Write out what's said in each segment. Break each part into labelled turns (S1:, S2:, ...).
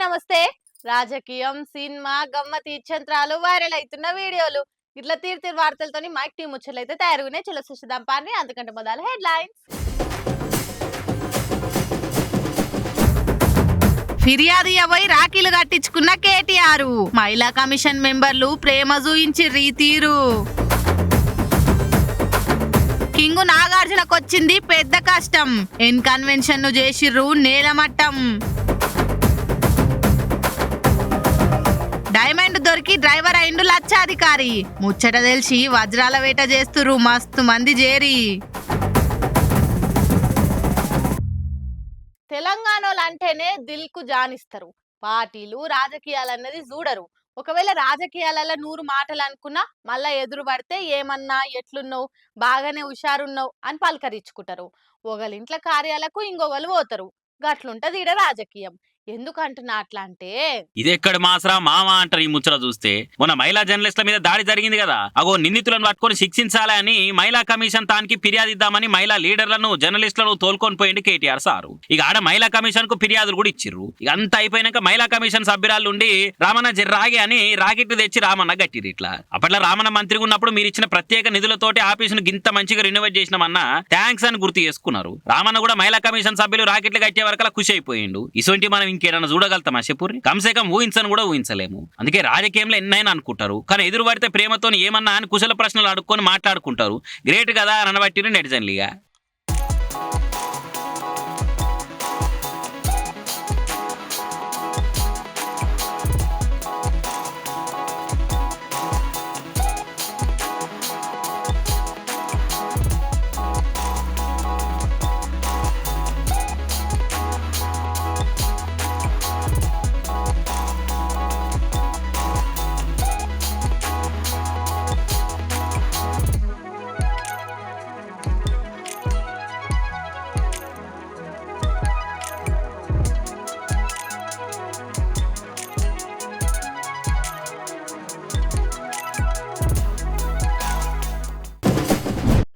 S1: నమస్తే. రాజకీయం, cinema, గమ్మతి ఇచ్చంత్రాలు, viral అయితున్న వీడియోలు ఇట్లా తీరు వార్తలతోని మైక్ టీం ముచ్చట్లయితే తయారుగునే చలో చూద్దాం పారిని. అందుకంటే మొదలు హెడ్లైన్స్. ఫిర్యాదు అవై రాఖీలు కట్టించుకున్న కేటీఆర్. మహిళా కమిషన్ మెంబర్లు ప్రేమ చూయించి రీతీరు. కింగు నాగార్జునకొచ్చింది పెద్ద కష్టం. ఎన్ కన్వెన్షన్ ను చేసిర్రు నేలమట్టం. డైమండ్ దొరికి డ్రైవర్ అయిండు లక్షాధికారి. ముచ్చట తెలిసి వజ్రాల వేట చేస్తురు మస్తు మంది జేరి. తెలంగాణలో అంటేనే దిల్ కు జానిస్తారు. పార్టీలు రాజకీయాలన్నది చూడరు. ఒకవేళ రాజకీయాలలో 100 మాటలు అనుకున్నా మళ్ళా ఎదురు పడితే ఏమన్నా ఎట్లున్నావు, బాగానే హుషారున్నావు అని పలకరించుకుంటారు. ఒకళ్ళింట్ల కార్యాలకు ఇంకొకరు పోతారు. గట్లుంటది ఈడ రాజకీయం. ఎందుకంటున్నా అట్లా అంటే,
S2: ఇది ఎక్కడ మాసరా మామ అంటారు ఈ ముచ్చట చూస్తే. మొన్న మహిళా జర్నలిస్టుల మీద దాడి జరిగింది కదా, అగో నిందితులను పట్టుకొని శిక్షించాలని మహిళా కమిషన్ తానికి ఫిర్యాదు ఇద్దామని మహిళా లీడర్లను జర్నలిస్టులను తోలుకొని పోయింది కేటీఆర్ సారు. ఇక ఆడ మహిళా కమిషన్ కు ఫిర్యాదులు కూడా ఇచ్చిర్రు. ఇక అంతా అయిపోయినాక మహిళా కమిషన్ సభ్యురాలు ఉండి రామన్న రాగి అని రాకెట్ తెచ్చి రామన్న గట్టిరు. ఇట్లా అప్పట్లో రామన్న మంత్రిగా ఉన్నప్పుడు మీరు ఇచ్చిన ప్రత్యేక నిధులతోటి ఆఫీసును గింత మంచిగా రినోవేట్ చేసినామన్నా థ్యాంక్స్ అని గుర్తు చేసుకున్నారు. రామన్న కూడా మహిళా కమిషన్ సభ్యులు రాకెట్లు కట్టే వరకు ఖుషి అయిపోయిండు. ఇటువంటి మనం ఇంకేదన్నా చూడగలుగుతామా చెప్పుర్రి? కమ్సేకం ఊహించని కూడా ఊహించలేము. అందుకే రాజకీయంలో ఎన్నైనా అనుకుంటారు, కానీ ఎదురు పడితే ప్రేమతో ఏమన్నా అని కుశల ప్రశ్నలు అడుక్కొని మాట్లాడుకుంటారు. గ్రేట్ కదా అని అనబట్టిరు నెటిజన్లీగా.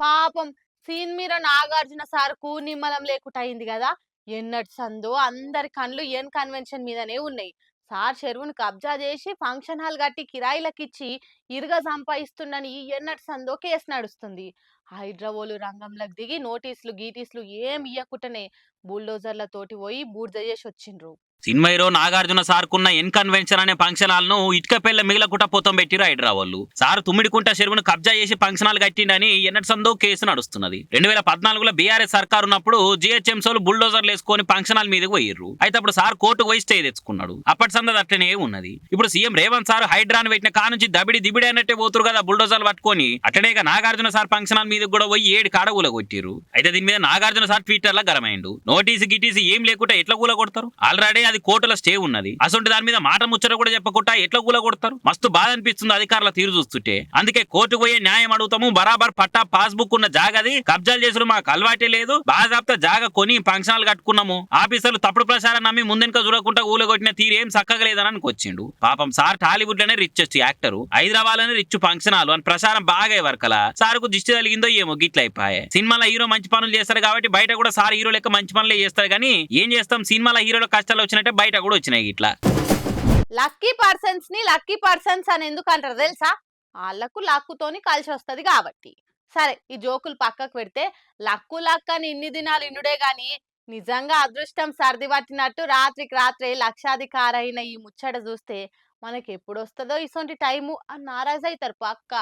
S1: పాపం సీన్ మీద నాగార్జున సార్కు నిమ్మలం లేకుండా అయింది కదా. ఎన్నటి సందో అందరి కళ్ళు ఎన్ కన్వెన్షన్ మీదనే ఉన్నాయి. సార్ చెరువును కబ్జా చేసి ఫంక్షన్ హాల్ కట్టి కిరాయిలకిచ్చి ఇరుగా సంపాదిస్తుండని ఎన్నటి సందో కేసు నడుస్తుంది. హైదరాబాద్ రంగంలోకి దిగి నోటీసులు గీటీసులు ఏం ఇయ్యకుండానే బుల్డోజర్లతోటి పోయి బూర్జ చేసి వచ్చిండ్రు.
S2: సినిమా హీరో నాగార్జున సార్కున్న ఎన్ కన్వెన్షన్ అనే ఫంక్షన్ హాల్ ను ఇటుక పెళ్ల మిగిలకుట పోతం పెట్టిరు హైదరాబాద్. సార్ తుమ్మిడికుంట చెరువును కబ్జా చేసి ఫంక్షన్ హాల్ కట్టిండని ఎన్నటి సందో కేసు నడుస్తున్నది. 2014లో బీఆర్ఎస్ సర్కార్ ఉన్నప్పుడు జిహెచ్ఎంసీలు బుల్డోజర్లు వేసుకొని ఫంక్షన్ హాల్ మీదకి పోయిర్రు. అయితే అప్పుడు సార్ కోర్టుకు పోయి స్టే తెచ్చుకున్నాడు. అప్పటి సందది అట్లనే ఉన్నది. ఇప్పుడు సీఎం రేవంత్ సార్ హైడ్రాన్ పెట్టిన కా నుంచి దిబిడి అన్నట్టే పోతురు కదా బుల్డోజర్లు పట్టుకొని. అట్లనే నాగార్జున సార్ ఫంక్షన్ హాల్ మీదకి కూడా పోయి 7 కాడ కూలగొట్టిరు. అయితే దీని మీద నాగార్జున సార్ ట్విట్టర్ లా గరమైండు. నోటీసు గిటీసు ఏం లేకుండా ఎట్లా కూలగొడతారు? ఆల్రెడీ అది కోర్టులో స్టే ఉన్నది. అసలు దాని మీద మాట ముచ్చట కూడా చెప్పకుండా ఎట్లా కూలగొడతారు? మస్తు బాధ అనిపిస్తుంది అధికారుల తీరు చూస్తుంటే. అందుకే కోర్టుకు పోయే న్యాయం అడుగుతాము. బరాబర్ పట్టా పాస్బుక్ ఉన్న జాగది కబ్జాలు చేసుడు మాకు అలవాటే లేదు. బాజాప్తా జాగ కొని ఫంక్షన్ హాల్ కట్టుకున్నాము. ఆఫీసర్లు తప్పుడు ప్రచారం నమ్మి ముందెనక చూడకుండా ఊలగొట్టిన తీరు ఏం చక్కగా లేదని అనుకొచ్చిండు. పాపం సార్ టాలీవుడ్ లోనే రిచెస్ట్ యాక్టర్, హైదరాబాద్ లోనే రిచ్ ఫంక్షన్ హాల్ అని ప్రచారం బాగా వర్కలా సార్కు దిష్టి తగిలిందో ఏమో గిట్ల అయిపోయాయి. సినిమాలో హీరో మంచి పనులు చేస్తారు కాబట్టి బయట కూడా సార్ హీరో లెక్క మంచి పనులే చేస్తారు. కానీ ఏం చేస్తాం, సినిమాలో హీరోల కష్టాలు వచ్చినట్టే బయట కూడా వచ్చినాయి. ఇట్లా
S1: లక్కీ పర్సన్స్ ని లక్కీ పర్సన్స్ అని ఎందుకు అంటారు తెలుసా? వాళ్ళకు లక్కుతోని కలిసి వస్తుంది కాబట్టి. సరే, ఈ జోకులు పక్కకు పెడితే లక్ అని ఇన్ని దినాలు ఇండుడే గాని నిజంగా అదృష్టం సర్ది పట్టినట్టు రాత్రికి రాత్రే లక్షాధికారైన ఈ ముచ్చట చూస్తే మనకి ఎప్పుడు వస్తుందో ఇసొంటి టైము అని నారాజు అవుతారు పక్క.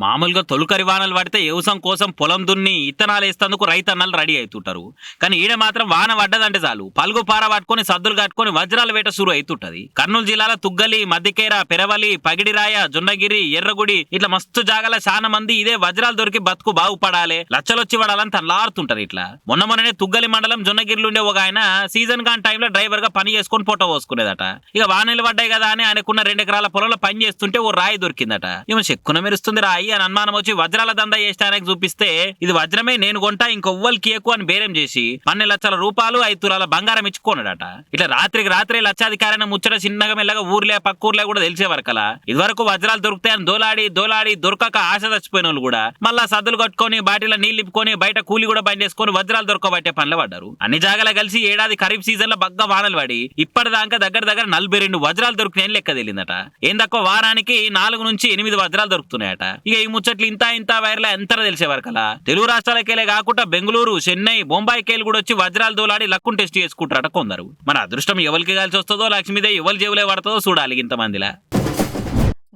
S2: మామూలుగా తొలుకరి వానలు పడితే వ్యవసాయం కోసం పొలం దున్ని ఇత్తనాలు వేస్తేందుకు రైతన్నలు రెడీ అవుతుంటారు. కానీ ఈడ మాత్రం వాన పడ్డదంటే చాలు పలుగు పార పట్టుకొని సద్దులు కట్టుకొని వజ్రాల వేట సురు అవుతుంటది. కర్నూలు జిల్లాలో తుగ్గలి, మద్దికేర, పెరవలి, పగిడిరాయ, జొన్నగిరి, ఎర్రగుడి ఇట్లా మస్తు జాగాల చాలా మంది ఇదే వజ్రాలు దొరికి బతుకు బాగుపడాలి, లచ్చలొచ్చి పడాలని తనలాడుతుంటారు. ఇట్లా మొన్ననే తుగ్గలి మండలం జొన్నగిరిలో ఉండే ఒక ఆయన సీజన్ కాని టైంలో డ్రైవర్ గా పని చేసుకొని పొట్ట పోసుకునేదట. ఇక వానలు పడ్డాయి కదా అని ఆయనకున్న 2 ఎకరాల పొలంలో పని చేస్తుంటే ఓ రాయి దొరికిందట. ఏమో చెక్కున మెరుస్తుంది రాయి అని అనుమానం వచ్చి వజ్రాల దందా చేస్తానికి చూపిస్తే ఇది వజ్రమే నేను కొంటా ఇంకొవ్వరికి ఎక్కువ అని బేరం చేసి 12 లక్షల రూపాయలు 5 తులాల బంగారం ఇచ్చుకోనడట. ఇట్లా రాత్రికి రాత్రే లక్షాధికారైన ముచ్చట చిన్నగా మెల్లగా ఊర్లే పక్క ఊర్లే కూడా తెలిసే వరకలా ఇదివరకు వజ్రాలు దొరుకుతాయని దోలాడి దొరకక ఆశ చచ్చిపోయిన వాళ్ళు కూడా మళ్ళా సద్దులు కట్టుకొని బాటిలో నీళ్ళు నింపుకొని బయట కూలి కూడా బంద్ చేసుకొని వజ్రాలు దొరకబట్టే పనులు పడ్డారు. అన్ని జాగాలో కలిసి ఏడాది ఖరీఫ్ సీజన్ లో బగ్గా వానలు పడి ఇప్పటిదాకా దగ్గర 42 వజ్రాలు దొరికినాయని లెక్క తెలియదట. ఏం తక్కువ వారానికి 4 నుంచి 8 వజ్రాలు దొరుకుతున్నాయట. ఇక ఈ ముచ్చట్లు ఇంత వైర్ల ఎంతరో తెలిసే వరకలా తెలుగు రాష్ట్రాలకెళ్ళే కాకుండా బెంగళూరు, చెన్నై, బొంబాయికేలు కూడా వచ్చి వజ్రాలు దోలాడి లక్కును టెస్ట్ చేసుకుంటారట కొందరు. మన అదృష్టం ఎవరికి కలిసి వస్తుందో లక్ష్మీదేవి ఎవరి జేబులే పడుతుందో చూడాలి ఇంతమందిలా.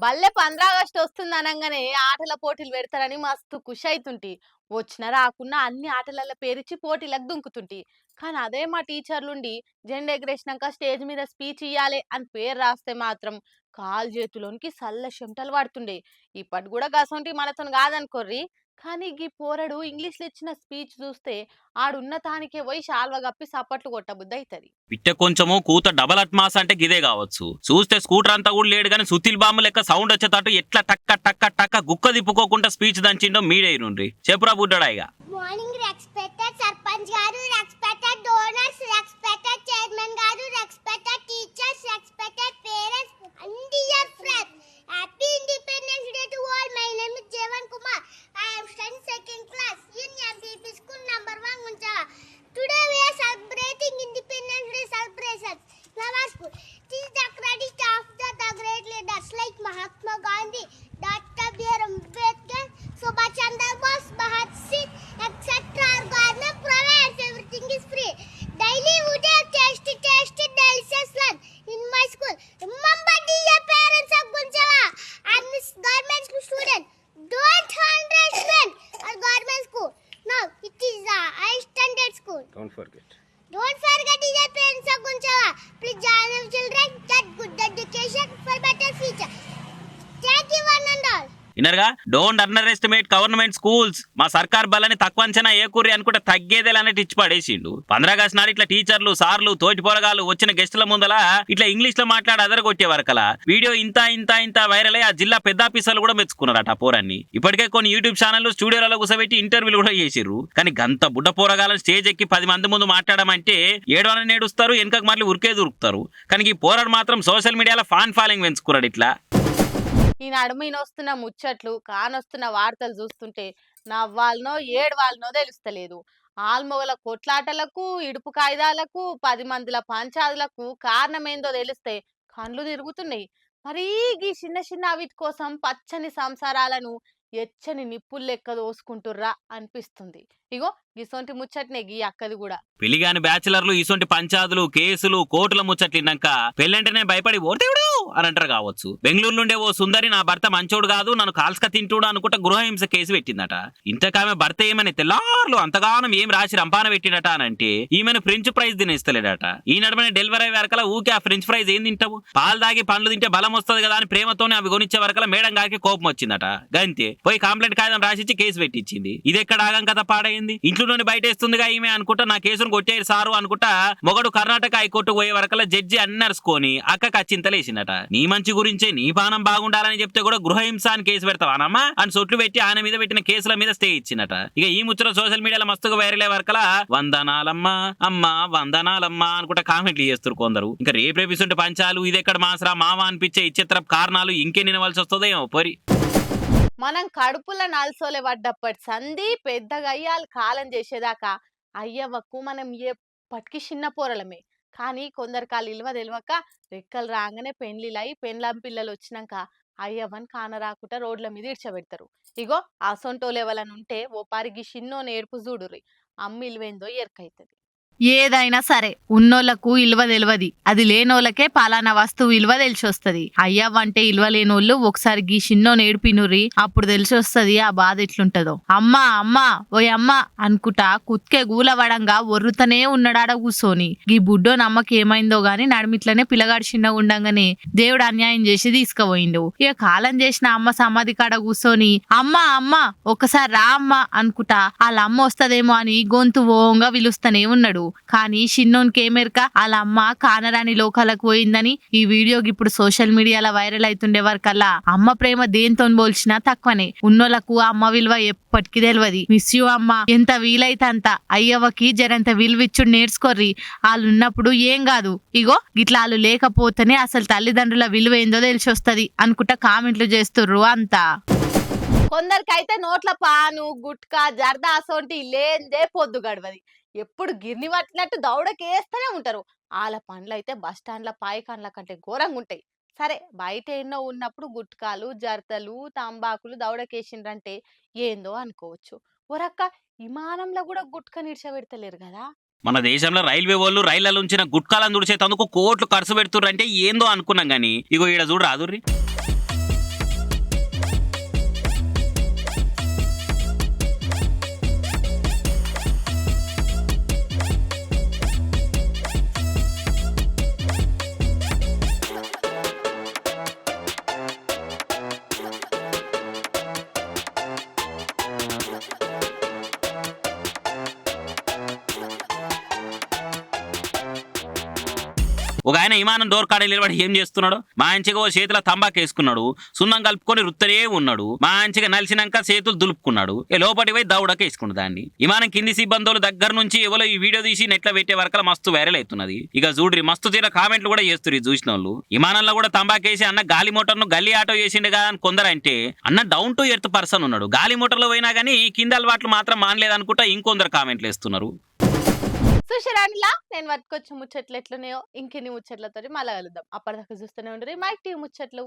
S1: బల్లె 15 ఆగస్టు వస్తుంది అనగానే ఆటల పోటీలు పెడతారని మస్తు ఖుషి అవుతుంటి. వచ్చిన రాకున్నా అన్ని ఆటలలో పేరిచ్చి పోటీలకు దుంకుతుంటి. కానీ అదే మా టీచర్లుండి జెండా ఎగరేసినాక స్టేజ్ మీద స్పీచ్ ఇయ్యాలి అని పేరు రాస్తే మాత్రం కాలు చేతులోనికి సల్ల చెమటలు పడుతుండే. ఇప్పటి కూడా గసంటి మనతో కాదనుకోర్రి. కానీ ఈ పోరడు ఇంగ్లీష్లో ఇచ్చిన స్పీచ్ చూస్తే ఆడున్న తానికే పోయి శాల్వ కప్పి సప్పట్లు కొట్టబుద్ధి అవుతుంది.
S2: పిట్ట కొంచెము కూత డబల్ అట్మాస్ అంటే గిదే కావచ్చు. చూస్తే స్కూటర్ అంతా కూడా లేడు కానీ సుతిల్ బాంబు లెక్క సౌండ్ వచ్చేటట్టు ఎట్లా టక్క టక్క టక్క గుక్క తిప్పుకోకుండా స్పీచ్ దంచిండో మీడియా నుండి చెప్పురా బుడ్డడాయిగా.
S3: మార్నింగ్ రెస్పెక్టెడ్ సర్పంచ్ గారు, రెస్పెక్టెడ్ డోనర్స్, రెస్పెక్టెడ్ చైర్మన్ గారు, respected teachers, respected parents and dear friends, happy independence day to all. My name is Jeevan Kumar. I am studying second class in MPP school number 1 Uncha. Today we are celebrating Independence Day celebrations in our school. It is the credit of the great leaders like Mahatma Gandhi, Dr. B.R. Ambedkar, Subhash Chandra Bose, Bhagat Singh, etc. Our government provides everything is free. Daily we take tasty delicious lunch in my school. Remember dear parents of Gunjava and this government school student. Don't understand our government school. No, it is a high standard school.
S4: Don't forget,
S3: dear parents of Gunjava. Please join our children, get good education for better future. Thank you one and all.
S2: ఇన్నర్గా don't underestimate government schools. మా సర్కార్ బలని తక్కువ అంచనా ఏకూరి అనుకుంటే తగ్గేదేలన్నట్టు ఇచ్చి పడేసిండు. 15 August నాడు ఇట్లా టీచర్లు, సార్లు, తోటి పోరగాళ్ళు వచ్చిన గెస్టుల ముందల ఇట్లా ఇంగ్లీష్ లో మాట్లాడి అదరగొట్టే వరకలా వీడియో ఇంత వైరల్ అయ్యి ఆ జిల్లా పెద్ద ఆఫీసర్లు కూడా మెచ్చుకున్నారట ఆ పోరాన్ని. ఇప్పటికే కొన్ని యూట్యూబ్ ఛానళ్లు స్టూడియోలలో కూర్చోబెట్టి ఇంటర్వ్యూలు కూడా చేసిర్రు. కానీ గంత బుడ్డ పోరగాలను స్టేజ్ ఎక్కి 10 మంది ముందు మాట్లాడమంటే ఏడవని నేడుస్తారు, వెనకకు మళ్ళీ ఉరికే దొరుకుతారు. కానీ ఈ పోరాడు మాత్రం సోషల్ మీడియాలో ఫాన్ ఫాలోయింగ్ పెంచుకున్నాడు. ఇట్లా
S1: ఈ నడుమ వస్తున్న ముచ్చట్లు కానొస్తున్న వార్తలు చూస్తుంటే నవ్వాలనో ఏడవాలనో తెలుస్తలేదు. ఆల్మొగల కొట్లాటలకు, ఇడుపు కాయిదాలకు, 10 మందిల పంచాదులకు కారణమేందో తెలిస్తే కండ్లు తిరుగుతున్నాయి. మరీ ఈ చిన్న అవిటి కోసం పచ్చని సంసారాలను ఎచ్చని నిప్పులు లెక్క దోసుకుంటుర్రా అనిపిస్తుంది. ఇగో గిసొంటి ముచ్చట్నే గీ అక్కది కూడా.
S2: పెళ్లిగాని బ్యాచులర్లు ఇసొంటి పంచాదులు, కేసులు, కోర్టుల ముచ్చట్లిన్నాక పెళ్ళంటేనే భయపడి ఓటేవుడు అని అంటారు కావచ్చు. బెంగళూరు నుండే ఓ సుందరి నా భర్త మంచోడు కాదు, నన్ను కాల్స్క తింటుడు అనుకుంటా గృహహింస కేసు పెట్టిందట. ఇంతకామె భర్త ఏమని తెల్లార్లు అంతగానం ఏం రాసి రంపాన పెట్టినట అనంటే ఈమెను ఫ్రెంచ్ ఫ్రైజ్ తినేస్తలేడట. ఈ నడుమనే డెలివరీ వరకల ఊకే ఆ ఫ్రెంచ్ ఫ్రైజ్ ఏం తింటావు, పాలు దాగి పండ్లు తింటే బలం వస్తుంది కదా అని ప్రేమతోనే అవి కొనిచ్చే వరకల మేడం గారికి కోపం వచ్చిందట. గంతే పోయి కంప్లైంట్ కాగితం రాసిచ్చి కేసు పెట్టించింది. ఇది ఎక్కడ ఆగం కథ పాడైంది. ఇంట్లోనే బయటేస్తుందిగా ఈమె అనుకుంటా నా కేసును కొట్టేరు సారు అనుకుంటా మొగడు కర్ణాటక హైకోర్టు పోయే వరకల జడ్జి అన్నర్చుకొని అక్కకి అచ్చింతలేసిందట. నీ మంచి గురించే నీ పానం బాగుండాలని చెప్తే కూడా గృహహింస అని కేసు పెడతావానమ్మా అని సొట్లు పెట్టి ఆయన మీద పెట్టిన కేసుల మీద స్టే ఇచ్చిందట. ఇక ఈ ముచ్చట సోషల్ మీడియాలో మస్తుగా వైరల్ అయ్యే వరకల వందనాలమ్మా అమ్మా వందనాలమ్మా అనుకుంటా కామెంట్లు చేస్తారు కొందరు. ఇంకా రేపేపిస్తుంటే పంచాలు ఇది ఎక్కడ మాసరా మామ అనిపించే ఇచ్చేతర కారణాలు ఇంకే నినవలసి వస్తుందో ఏమో పోరి.
S1: మనం కడుపుల నల్సోలే పడ్డప్పటి సంధి పెద్దగా అయ్యాలు కాలం చేసేదాకా అయ్యవ్వకు మనం ఎప్పటికీ చిన్న పోరలమే. కానీ కొందరు కాళ్ళు ఇల్వ తెలియక రెక్కలు రాగానే పెండ్లిలై పెండ్లాం పిల్లలు వచ్చినాక అయ్యవ్వని కానరాకుట రోడ్ల మీద ఇడ్చబెడతారు. ఇగో అసొంటోలు ఎవలనుంటే ఓ పారికి చిన్నో నేర్పు చూడుర్రి, అమ్మ ఇల్వేందో ఎరకైతుంది. ఏదైనా సరే ఉన్నోళ్లకు ఇల్వ తెలియదు, అది లేనోళ్ళకే పలానా వస్తువు ఇల్వ తెలిసొస్తుంది. అయ్యవ్వంటే ఇల్వ లేనోళ్ళు ఒకసారి గీ చిన్నో నేర్పినుర్రి, అప్పుడు తెలిసొస్తుంది ఆ బాధ ఎట్లుంటదో. అమ్మా అమ్మా ఓయ్ అమ్మా అనుకుంటా కుత్కే గూలవడంగా ఒర్రుతనే ఉన్నాడాడ కూసోని. గీ బుడ్డో నమ్మకి ఏమైందో గాని నడిమిట్లనే పిల్లగాడు చిన్నగా ఉండంగానే దేవుడు అన్యాయం చేసి తీసుకుపోయిండు. ఇక కాలం చేసిన అమ్మ సమాధి కాడ కూసోని అమ్మా అమ్మా ఒకసారి రా అమ్మ అనుకుంటా వాళ్ళ అమ్మ వస్తదేమో అని గొంతు ఓంగా పిలుస్తూనే ఉన్నాడు. కానీ షిన్నోన్కి ఏమెరక వాళ్ళ అమ్మ కానరాని లోకాలకు పోయిందని ఈ వీడియో ఇప్పుడు సోషల్ మీడియాలో వైరల్ అవుతుండే వరకల్లా అమ్మ ప్రేమ దేంతో పోల్చినా తక్కువనే. ఉన్నోళ్లకు అమ్మ విలువ ఎప్పటికీ తెలియదు. మిస్ యూ అమ్మ, ఎంత వీలైతే అంత అయ్యవ్వకి జరంత విలువిచ్చుడు నేర్చుకోర్రి. వాళ్ళు ఉన్నప్పుడు ఏం కాదు, ఇగో గిట్లా వాళ్ళు లేకపోతేనే అసలు తల్లిదండ్రుల విలువ ఏందో తెలిసి వస్తుంది అనుకుంటా కామెంట్లు చేస్తుర్రు అంతా. కొందరికైతే నోట్ల పాను గుట్కా జర్దా అసోంటి లేందే పొద్దు గడవది. ఎప్పుడు గిర్ని పట్టినట్టు దౌడకేస్తూనే ఉంటారు. వాళ్ళ పనులు అయితే బస్ స్టాండ్ల పాయికాన్ల కంటే ఘోరంగా ఉంటాయి. సరే బయట ఎన్నో ఉన్నప్పుడు గుట్కాలు జర్దలు తంబాకులు దౌడకేసిండ్రంటే ఏందో అనుకోవచ్చు. ఒరక్క విమానంలో కూడా గుట్కా నిడిచబెడతలేరు కదా.
S2: మన దేశంలో రైల్వే వాళ్ళు రైళ్లలో ఉంచిన గుట్కాలను తుడిచేందుకు కోట్లు ఖర్చు పెడుతుర్రంటే ఏందో అనుకున్నాం గానీ ఇగో ఈడ చూడు రాదుర్రి. ఒక ఆయన విమానం డోర్ కాడ నిలబడి ఏం చేస్తున్నాడు, మంచిగా ఓ చేతిలో తంబాకు వేసుకున్నాడు, సున్నం కలుపుకొని రుత్తనే ఉన్నాడు, మంచిగా నలిసినాక చేతులు దులుపుకున్నాడు, లోపటి పోయి దౌడక వేసుకున్నాడు దాన్ని. విమానం కింది సిబ్బందుల దగ్గర నుంచి ఎవరో ఈ వీడియో తీసి నెట్లో పెట్టే వరకు మస్తు వైరల్ అవుతున్నది. ఇక చూడ్రి మస్తు తీర కామెంట్లు కూడా చేస్తున్నారు చూసిన వాళ్ళు. విమానంలో కూడా తంబాకు వేసి అన్న గాలి మోటార్ ను గల్లీ ఆటో వేసిండు కదా అని కొందరు అంటే, అన్న డౌన్ టు ఎర్త్ పర్సన్ ఉన్నాడు, గాలి మోటార్ లో పోయినా గానీ కింద అలవాట్లు మాత్రం మానలేదనుకుంటా ఇంకొందరు కామెంట్లు వేస్తున్నారు.
S1: సుశరానిలా నేను పట్టుకొచ్చి ముచ్చట్లు ఎట్లున్నాయో ఇంకెన్ని ముచ్చట్లతో మళ్ళా కలుద్దాం. అప్పటిదాకా చూస్తూనే ఉండరు మైక్ టీవీ ముచ్చట్లు.